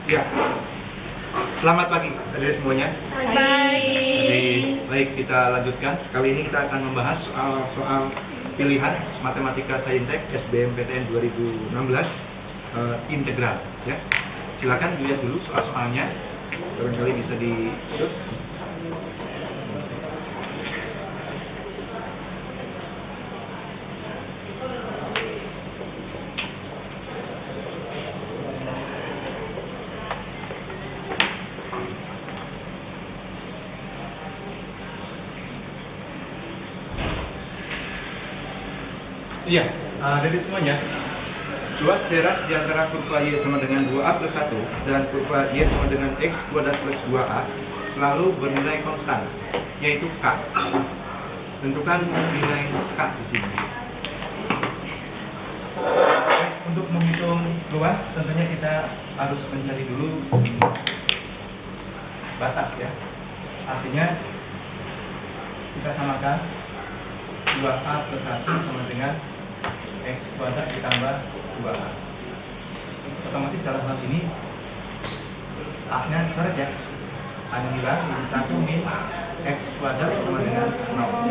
Ya, selamat pagi adik semuanya. Baik, kita lanjutkan. Kali ini kita akan membahas soal pilihan Matematika Saintek SBMPTN 2016 integral. Ya, silakan dilihat dulu soal-soalnya. Barangkali bisa di-shoot. Iya, dari semuanya, luas daerah di antara kurva Y sama dengan 2A plus 1 dan kurva Y sama dengan X kuadrat plus 2A selalu bernilai konstan, yaitu K. Tentukan nilai K di sini. Untuk menghitung luas, tentunya kita harus mencari dulu batas ya. Artinya, kita samakan 2A plus 1 sama dengan X kuadrat ditambah 2A. Otomatis dalam hal ini A-nya coret ya. A-nya hilang, jadi 1 min X kuadrat sama dengan 0.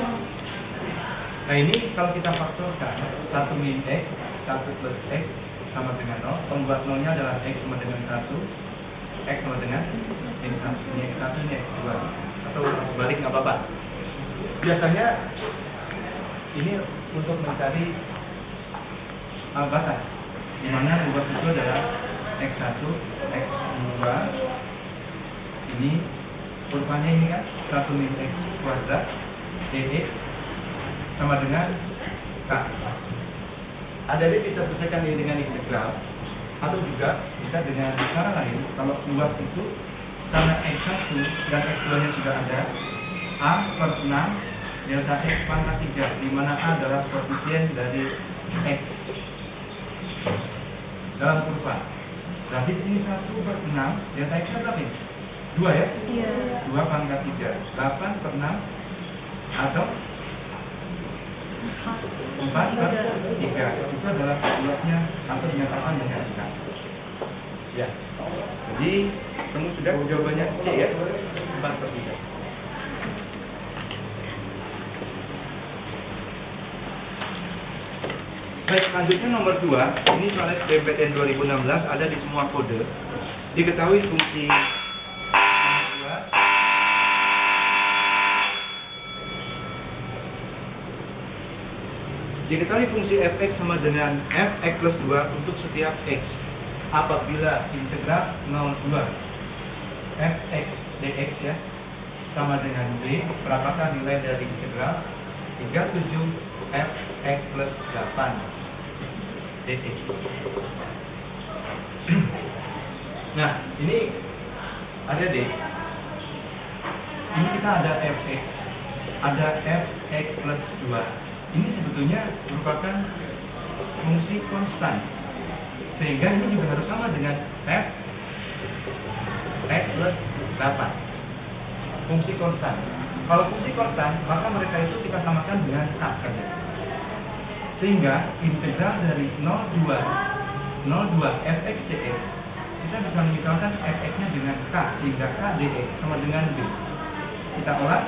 Nah ini kalau kita faktorkan 1 min X, 1 plus X sama dengan 0. Pembuat 0-nya adalah X sama dengan 1, X sama dengan ini 1, ini X1, ini X2. Atau balik nggak apa-apa. Biasanya ini untuk mencari batas di mana luas itu adalah X1, X2. Ini kurvanya ini kan 1 min X kuadrat dx sama dengan K. Adik bisa selesaikan ini dengan integral atau juga bisa dengan cara lain. Kalau luas itu karena X1 dan X2 nya sudah ada, A per 6 delta X pangkat 3, di mana A adalah koefisien dari X dalam kurva. Berarti di sini 1 per 6 delta X berapa ini? 2 ya? Iya. 2 pangkat 3, 8 per 6 atau 4 per 3. Itu adalah luasnya atau dinyatakan dengan K. Ya. Jadi kamu sudah jawabannya C ya? 4 per 3. Baik, selanjutnya nomor 2. Ini soal SBMPTN 2016 ada di semua kode. Diketahui fungsi fx sama dengan fx plus 2 untuk setiap x apabila integral 02 fx dx ya sama dengan b. Berapakah nilai dari integral 37 fx plus 8 dx. Nah, ini adik-adik, ini kita ada fx, ada fx plus 2. Ini sebetulnya merupakan fungsi konstan, sehingga ini juga harus sama dengan f x plus 8. Fungsi konstan. Kalau fungsi konstan, maka mereka itu kita samakan dengan k saja. Sehingga integral dari 02 fx dx, kita bisa memisalkan fx-nya dengan k, sehingga k dx sama dengan b. Kita olah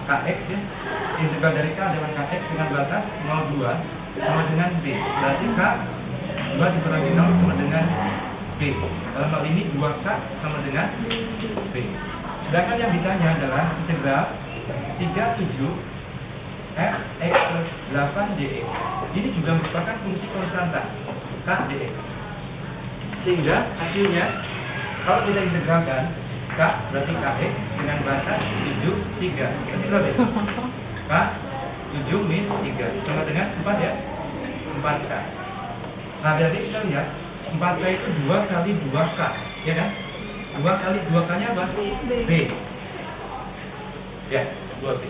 kx ya, integral dari k adalah kx dengan batas 02 sama dengan b. Berarti k 2 dikurangi 0 sama dengan b. Dalam hal ini 2k sama dengan b. Sedangkan yang ditanya adalah integral 37 fx plus 8 dx. Ini juga merupakan fungsi konstanta k dx. Sehingga hasilnya kalau kita integralkan k berarti kx dengan batas 7, 3. Berarti berapa ya? K 7 min 3 sama dengan 4 ya? 4k. Nah dari kita lihat 4k itu 2 kali 2k, ya kan? 2 kali 2k nya apa? B. Ya, 2b.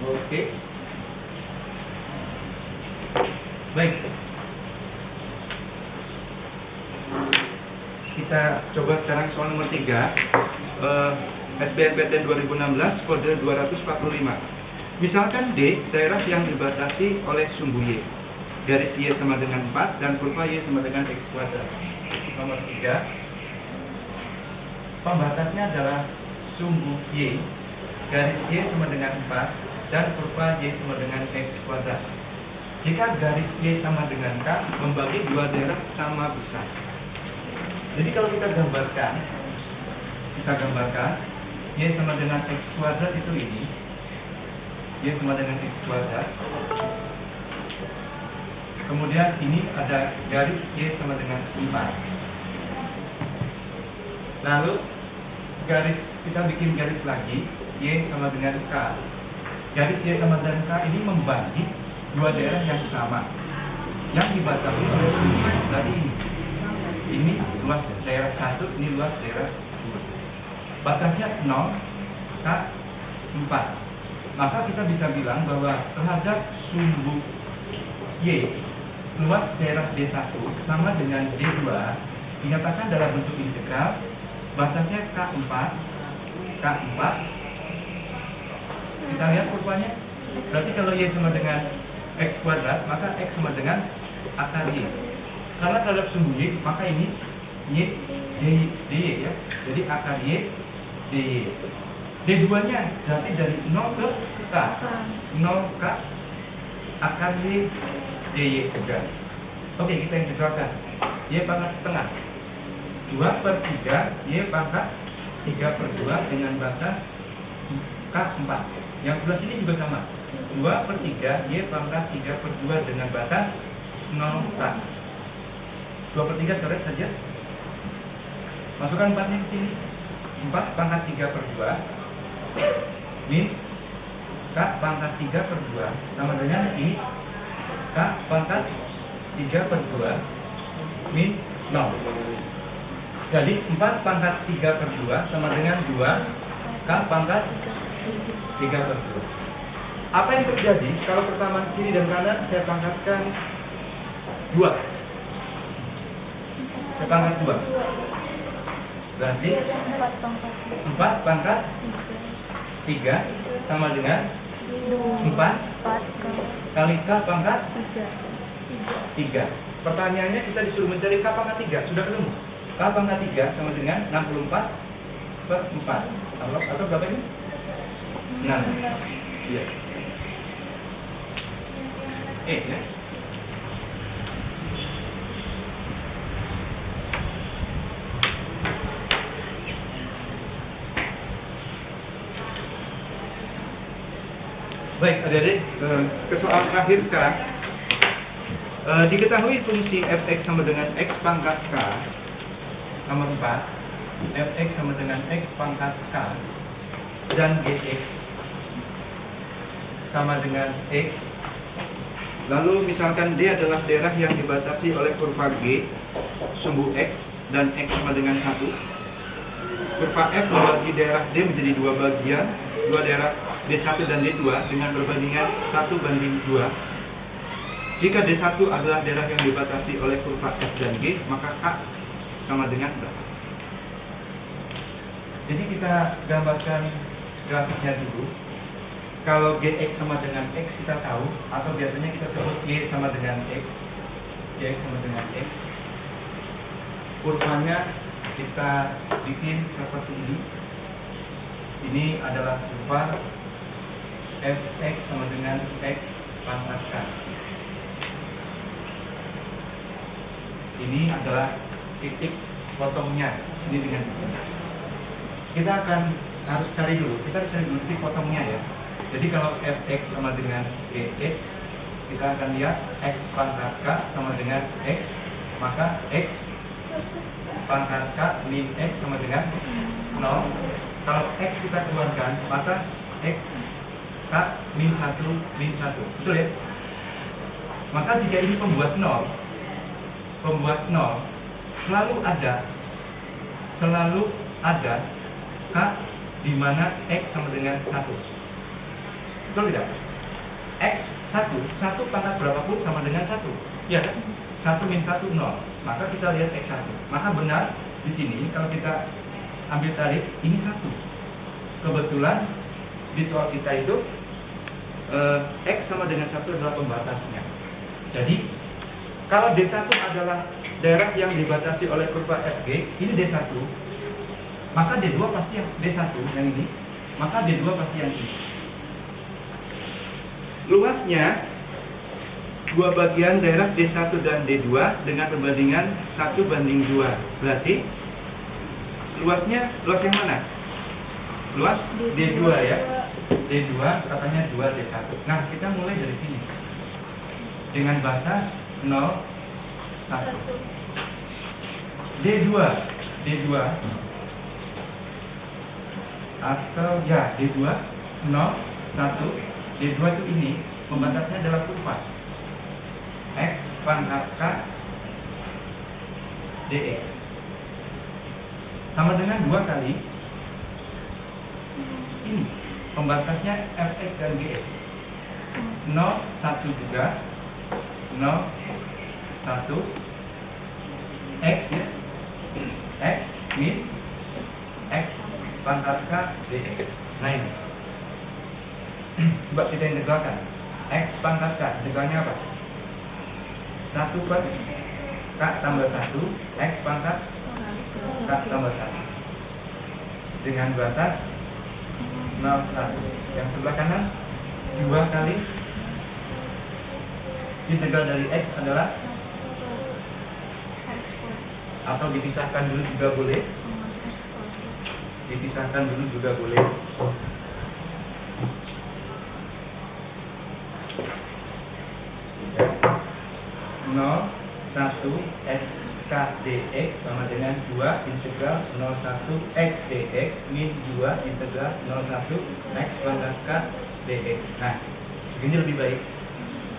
Oke. Baik. Kita coba sekarang soal nomor 3. SBMPTN 2016 kode 245. Misalkan D daerah yang dibatasi oleh sumbu Y. garis Y sama dengan 4 dan kurva Y sama dengan X kuadrat. Nomor 3, pembatasnya adalah sumbu Y, garis Y sama dengan 4 dan kurva Y sama dengan X kuadrat. Jika garis Y sama dengan K, membagi dua daerah sama besar. Jadi kalau kita gambarkan Y sama dengan X kuadrat itu ini, Y sama dengan X kuadrat. Kemudian ini ada garis Y sama dengan 4. Lalu kita bikin garis lagi, Y sama dengan K. Garis Y sama dengan K ini membagi dua daerah yang sama, yang dibatasi oleh sumbu tadi ini. Ini luas daerah 1, ini luas daerah 2. Batasnya 0, K 4. Maka kita bisa bilang bahwa terhadap sumbu Y, luas daerah D1 sama dengan D2 dinyatakan dalam bentuk integral. Batasnya K4. Kita lihat kurvanya. Berarti kalau Y sama dengan X kuadrat, maka X sama dengan akar Y. Karena terhadap sumbu Y, maka ini Y dy ya. Jadi akar Y dy. D2-nya berarti dari 0 ke K. 0 K akar Y dy juga. Oke, kita integralkan. Y pangkat setengah 2/3 Y pangkat 3/2 dengan batas K4. Yang sebelah sini juga sama, 2/3 Y pangkat 3/2 dengan batas 0K. 2/3 coret saja. Masukkan 4-nya ke sini. 4 pangkat 3/2 min K pangkat 3/2 sama dengan ini K pangkat 3/2 min 0. Jadi 4 pangkat 3/2 sama dengan 2 K pangkat 3/2. Apa yang terjadi kalau persamaan kiri dan kanan saya pangkatkan 2? Saya pangkat 2. Berarti 4 pangkat 3 sama dengan 4 kali K pangkat 3. Pertanyaannya kita disuruh mencari K pangkat 3. Sudah ketemu? K pangkat 3 sama dengan 64/4. Atau berapa ini? 6. Iya. Ya. Baik, adik-adik, ke soal terakhir sekarang. Diketahui fungsi fx sama dengan x pangkat k. Nomor 4, fx sama dengan x pangkat k dan gx sama dengan x. Lalu misalkan D adalah daerah yang dibatasi oleh kurva G, sumbu x dan x sama dengan 1. Kurva F membagi daerah D menjadi dua bagian, dua daerah D1 dan D2 dengan perbandingan 1/2. Jika D1 adalah daerah yang dibatasi oleh kurva F dan G, maka K sama dengan berapa? Jadi kita gambarkan grafiknya dulu. Kalau Gx sama dengan X kita tahu, atau biasanya kita sebut Y sama dengan X. Gx sama dengan X. Kurvanya kita bikin seperti ini. Ini adalah kurva fx sama dengan x pangkat k. Ini adalah titik potongnya sini dengan sini. Kita akan harus cari dulu titik potongnya ya. Jadi kalau fx sama dengan gx, kita akan lihat x pangkat k sama dengan x, maka x pangkat k min x sama dengan 0. Kalau x kita keluarkan, maka x K min 1 min 1. Betul ya? Maka jika ini pembuat 0, selalu ada K di mana X sama dengan 1. Betul tidak? X 1 pangkat berapapun sama dengan 1. Ya kan? 1 min 1 0. Maka kita lihat X 1. Maka benar di sini kalau kita ambil tarik ini 1. Kebetulan di soal kita itu X sama dengan 1 adalah pembatasnya. Jadi kalau D1 adalah daerah yang dibatasi oleh kurva FG, ini D1, maka D2 pasti yang D1 yang ini, maka D2 pasti yang ini. Luasnya dua bagian daerah D1 dan D2 dengan perbandingan 1:2. Berarti luasnya luas yang mana? Luas D2 ya. D2 katanya 2 D1. Nah, kita mulai dari sini. Dengan batas 0, 1. D2 atau ya D2 0, 1. D2 itu ini pembatasnya adalah kurva X pangkat K dx sama dengan 2 kali ini pembatasnya fx dan gx 0, 1 juga 0, 1 x ya x min x pangkat K dx. Nah ini coba kita integralkan x pangkat K, integralnya apa? 1 per K tambah 1 x pangkat K tambah 1 dengan batas 0, 1. Yang sebelah kanan 2 kali integral dari x adalah, atau dipisahkan dulu juga boleh, dipisahkan dulu juga boleh. Ya. 0, 1 x K dx sama dengan 2 integral 01 x dx min 2 integral 01 x pangkat K dx. Nah, begini lebih baik.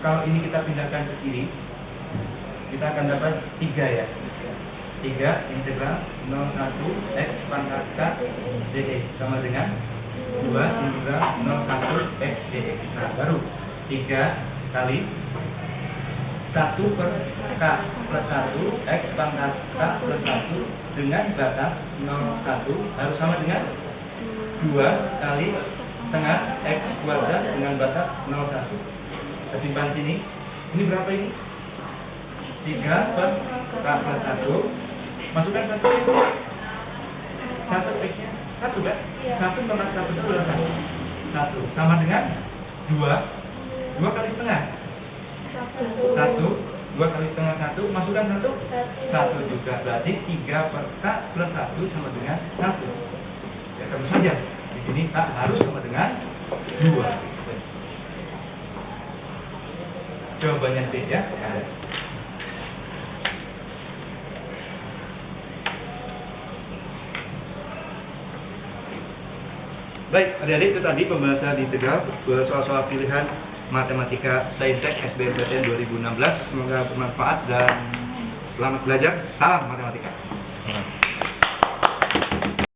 Kalau ini kita pindahkan ke kiri, kita akan dapat 3 ya. 3 integral 01 x pangkat K dx sama dengan 2 integral 01 x dx. Nah, baru 3 kali 1 per K plus 1 x pangkat K plus 1 dengan batas 0, 1 harus sama dengan 2 kali setengah x kuadrat dengan batas 0, 1. Kita simpan sini. Ini berapa ini? 3 per K plus 1. Masukkan 1 x nya 1 kan? 1 per K plus 1 adalah 1 sama dengan 2 kali setengah 1, 2 kali setengah 1, masukkan 1 juga, berarti 3 per K plus 1 sama dengan 1. Ya tentu saja di sini K harus sama dengan 2. Jawabannya D ya. Baik, adik-adik, itu tadi pembahasan integral soal-soal pilihan Matematika Saintek SBMPTN 2016. Semoga bermanfaat dan selamat belajar. Salam matematika.